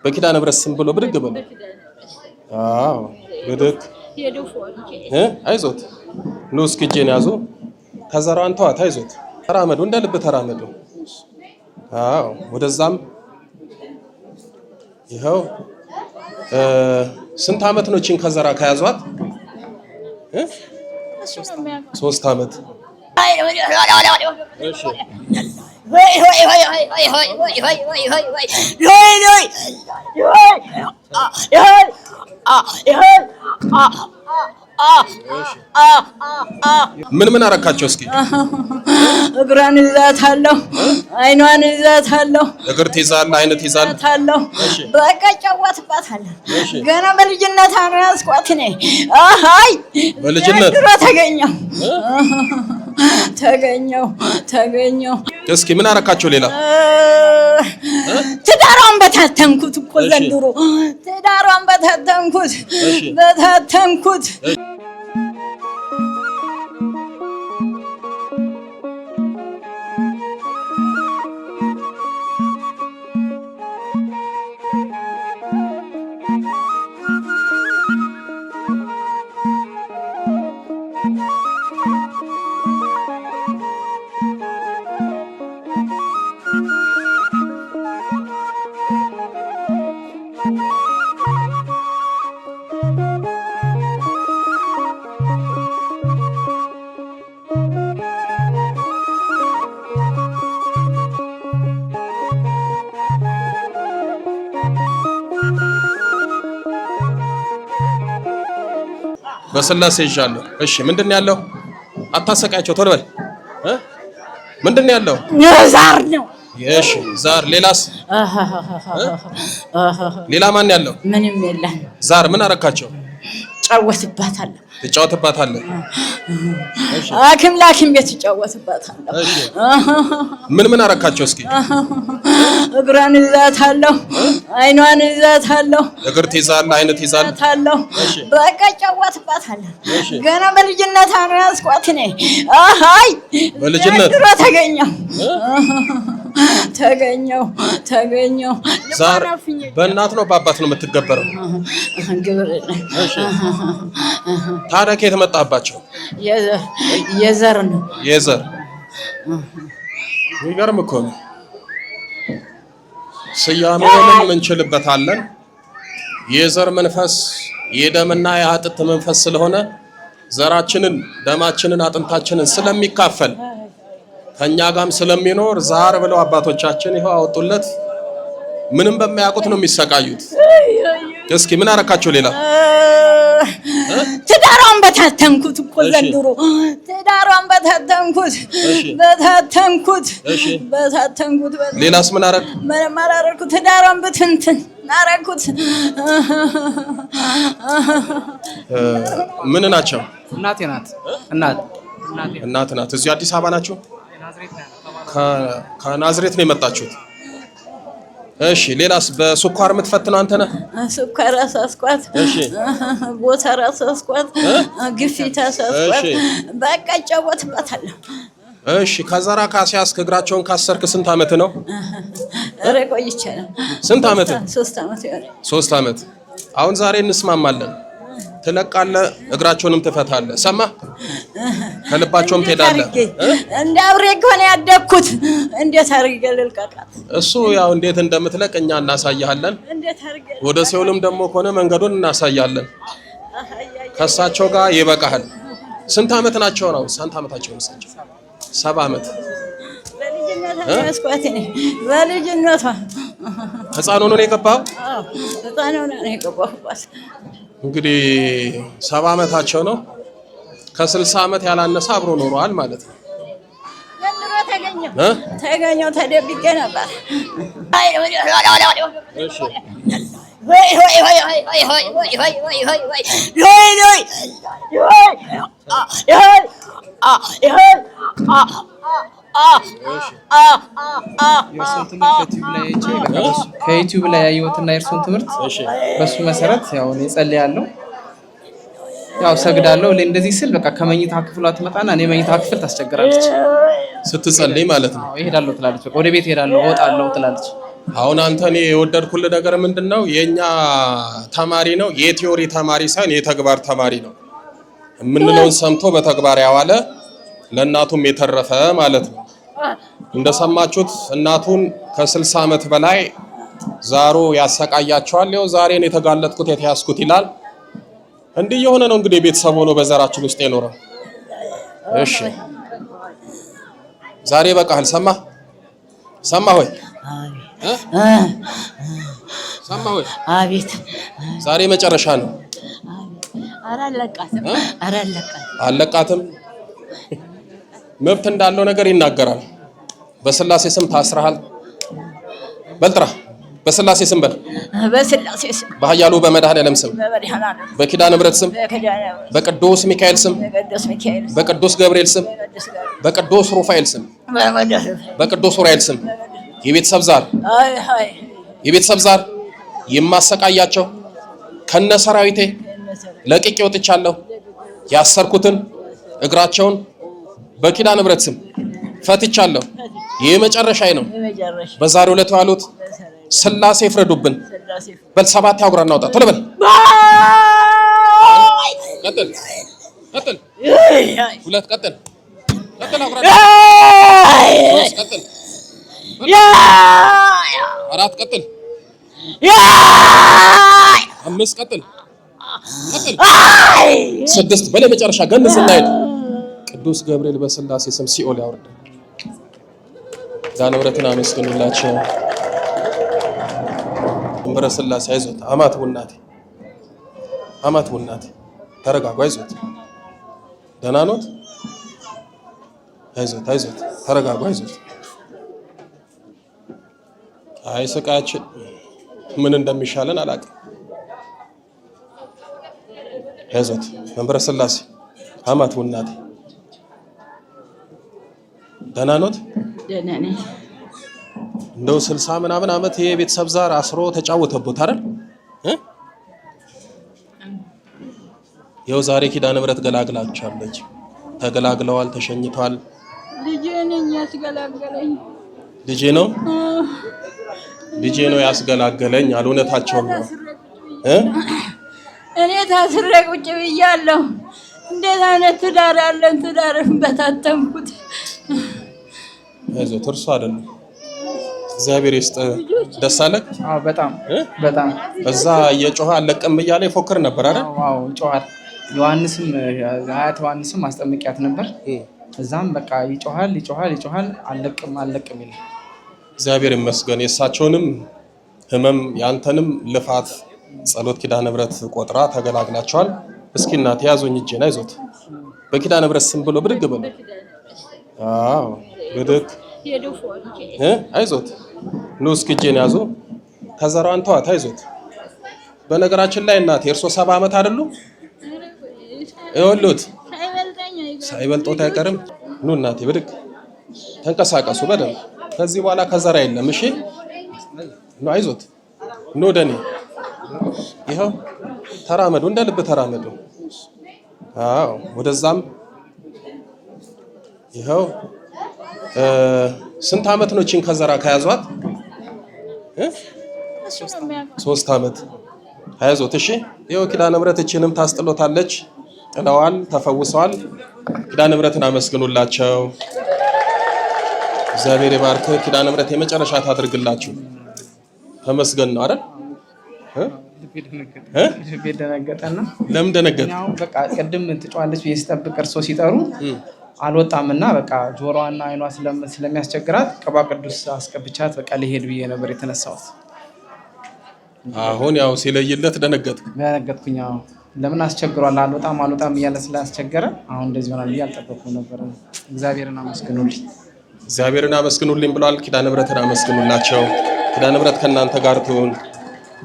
በኪዳነ ምህረት ስም ብሎ ብድግ ብሎ አዎ ብድግ አይዞት ኑ እስኪ እጄን ያዙ ከዘራዋን ተዋት አይዞት ተራመዱ እንደ ልብ ተራመዱ አዎ ወደዛም ይኸው ስንት አመት ነው እቺን ከዘራ ከያዟት 3 አመት እሺ ምን አረካቸው እስኪ እግሯን ይዛታለሁ አይኗን ይዛታለሁ እግር ትይዛለህ አይነት ይዛለህ በቃ ጫወትባታለሁ ገና በልጅነት አራስኳት ነኝ አይ በልጅነት ድሮ ተገኘው እስኪ ምን አረካቸው ሌላ ትዳሯን በታተንኩት እኮ ዘንድሮ ትዳሯን በታተንኩት በስላሴ ይዣለሁ እሺ ምንድነው ያለው አታሰቃያቸው ቶሎ በል ምንድነው ያለው ዛር ነው እሺ ዛር ሌላስ ሌላ ማን ያለው ምንም የለም ዛር ምን አረካቸው ጫወትባታለሁ ትጫወትባታለህ እሺ ላኪም ቤት ጫወትባታለሁ እሺ ምን አረካቸው እስኪ እግሯን ይዛታለሁ አይኗን ይዛታለሁ እግር ትይዛለህ አይነት ይዛለህ በቃ ጫወትባታለሁ ገና በልጅነት አራስኳት ነኝ አይ በልጅነት ድሮ ተገኘው ዛር በእናት ነው በአባት ነው የምትገበረው ግብር እሺ ታዲያ ከየት መጣባቸው የዘር ነው ይገርም እኮ ነው ስያሜውን እንችልበታለን የዘር መንፈስ የደምና የአጥንት መንፈስ ስለሆነ ዘራችንን ደማችንን አጥንታችንን ስለሚካፈል ከኛ ጋርም ስለሚኖር ዛር ብለው አባቶቻችን ይሄው አወጡለት ምንም በማያውቁት ነው የሚሰቃዩት እስኪ ምን አረካቸው ሌላ ትዳሯን በታተንኩት እኮ ዘንድሮ ትዳሯን በታተንኩት ሌላስ ምን አረክ ምንም አላረኩት ትዳሯን በትንትን አረኩት ምን ናቸው እናቴ ናት እናት ናት እዚህ አዲስ አበባ ናችሁ ከናዝሬት ነው የመጣችሁት እሺ ሌላስ በስኳር የምትፈትነው አንተ ነህ ስኳር አሳስኳት እሺ ቦታ አሳስኳት ግፊት አሳስኳት በቃ ጫወትባታለሁ እሺ ከዘራ ካሲያስ እግራቸውን ካሰርክ ስንት አመት ነው ቆይቻለሁ ስንት አመት 3 አመት ይሆናል 3 አመት አሁን ዛሬ እንስማማለን ትለቃለህ እግራቸውንም ትፈታለህ ሰማ ከልባቸውም ትሄዳለህ እንደ አብሬ ከሆነ ያደኩት እንዴት አርገ ልልቀቃት እሱ ያው እንዴት እንደምትለቅ እኛ እናሳያለን ወደ ሲኦልም ደግሞ ከሆነ መንገዱን እናሳያለን ከሳቸው ጋር ይበቃሃል ስንት አመት ናቸው ነው ስንት አመታቸው ነው 7 አመት በልጅነቷ ህፃን ሆኖ ነው የገባው ህፃን ሆኖ ነው የገባሁባት እንግዲህ 7 አመታቸው ነው ከ60 አመት ያላነሰ አብሮ ኖሯል ማለት ነው ተገኘው ተደብቄ ነበር እሺ ከዩቲዩብ ላይ ያየሁትና የእርሱን ትምህርት በሱ መሰረት ያው እኔ ጸልያለሁ ያው ሰግዳለሁ እንደዚህ ስል በቃ ከመኝታ ክፍሏ ትመጣና እኔ መኝታ ክፍል ታስቸግራለች ስትጸልይ ማለት ነው እሄዳለሁ ትላለች በቃ ወደ ቤት እሄዳለሁ እወጣለሁ ትላለች አሁን አንተ እኔ የወደድኩልህ ነገር ምንድነው? የኛ ተማሪ ነው፣ የቲዮሪ ተማሪ ሳይሆን የተግባር ተማሪ ነው። የምንለውን ሰምቶ በተግባር ያዋለ ለእናቱም የተረፈ ማለት ነው። እንደሰማችሁት እናቱን ከ60 ዓመት በላይ ዛሮ ያሰቃያቸዋል። ይኸው ዛሬን የተጋለጥኩት የተያዝኩት ይላል። እንዲህ የሆነ ነው እንግዲህ ቤተሰብ ሆኖ በዘራችን ውስጥ የኖረው። እሺ ዛሬ በቃል ሰማ ሆይ ሰማ ሆይ አቤት ዛሬ መጨረሻ ነው። አለቃትም መብት እንዳለው ነገር ይናገራል። በስላሴ ስም ታስረሃል። በልጥራ በስላሴ ስም በል። በስላሴ ስም በኃያሉ በመድኃኔዓለም ስም በኪዳነ ምሕረት ስም በቅዱስ ሚካኤል ስም በቅዱስ ገብርኤል ስም በቅዱስ ሩፋኤል ስም በቅዱስ ኡራኤል ስም የቤተሰብ ዛር የማሰቃያቸው ከነሰራዊቴ ለቅቄ ወጥቻለሁ። ያሰርኩትን እግራቸውን በኪዳነ ምሕረት ስም ፈትቻለሁ። የመጨረሻዬ ነው። በዛሬው ዕለት ዋሉት ስላሴ ይፍረዱብን። በል 7 ያጉራ እናውጣ። ቶሎ በል ቀጥል 2 ቀጥል አጉራ 3 ቀጥል 4 ቀጥል 5 ቀጥል 6 በለ መጨረሻ ገንዝ እናይድ። ቅዱስ ገብርኤል በስላሴ ስም ሲኦል ያወርድ። ኪዳነ ምሕረትን አመስግኑላቸው። መንበረ ስላሴ አይዞት። አማት ቡናቴ ተረጋጉ። አይዞት ደህና ኖት? አይዞት ተረጋጉ። አይዞት። አይ ስቃያችን ምን እንደሚሻለን አላውቅም። አይዞት መንበረ ስላሴ አማት ቡናቴ ደህና ኖት? ደህና ነኝ። እንደው 60 ምናምን ዓመት የቤተሰብ ዛር አስሮ ተጫወተቦት አይደል? ይኸው ዛሬ ኪዳነ ምሕረት ገላግላቸዋለች። ተገላግለዋል፣ ተሸኝተዋል። ልጄ ነኝ ያስገላገለኝ። ልጄ ነው ያስገላገለኝ አሉ። እውነታቸውን ነው። እኔ ታስሬ ቁጭ ብያለሁ። እንዴት አይነት ትዳር ያለን ትዳርን በታተምኩት። አይዞት እርሱ አይደለም እግዚአብሔር ይስጥ። ደስ አለህ? አዎ በጣም እዛ እየጮኸ አለቅም እያለ ይፎክር ነበር አይደል? አዎ ጮሃል። ዮሐንስም አያት ዮሐንስም አስጠምቂያት ነበር። እዛም በቃ ይጮሃል አለቅም ይላል። እግዚአብሔር ይመስገን። የእሳቸውንም ህመም ያንተንም ልፋት ጸሎት ኪዳነ ምሕረት ቆጥራ ተገላግላቸዋል። እስኪ እናት ያዙኝ እጄን። አይዞት በኪዳነ ምሕረት ስም ብሎ ብድግ ብሎ አዎ ብድግ አይዞት ኑ እስኪ እጄን ያዙ። ከዘራዋን ተዋት። አይዞት። በነገራችን ላይ እናቴ እርሶ 70 ዓመት አይደሉ? ይኸውልዎት ሳይበልጦት አይቀርም። ኑ እናቴ ብድግ ተንቀሳቀሱ በደንብ። ከዚህ በኋላ ከዘራ የለም። እሺ ኑ አይዞት። ኑ ወደኔ ይኸው ተራመዱ፣ እንደ ልብ ተራመዱ። አዎ ወደዛም ይኸው ስንት ዓመት ነው እቺን ከዘራ ከያዟት? 3 ዓመት። አይዞት እሺ። ይኸው ኪዳነ ምሕረት እቺንም ታስጥሎታለች። ጥለዋል፣ ተፈውሰዋል። ኪዳነ ምሕረትን አመስግኑላቸው። እግዚአብሔር ይባርክ። ኪዳነ ምሕረት የመጨረሻ ታድርግላችሁ። ተመስገን ነው አይደል? ደነገጠና ለምን ደነገጠ? በቃ ቅድም ትጫዋለች ስጠብቅ እርሶ ሲጠሩ አልወጣምና በቃ ጆሮዋና አይኗ ስለሚያስቸግራት ቅባ ቅዱስ አስቀብቻት በቃ ልሄድ ብዬ ነበር የተነሳሁት። አሁን ያው ሲለይለት ደነገጥኩኝ። ለምን አስቸግሯል አልወጣም እያለ ስላስቸገረ አሁን እንደዚህ ሆናል ብዬ አልጠበኩም ነበር። እግዚአብሔርን አመስግኑልኝ ብሏል። ኪዳነ ምሕረትን አመስግኑላቸው። ኪዳነ ምሕረት ከእናንተ ጋር ትሁን።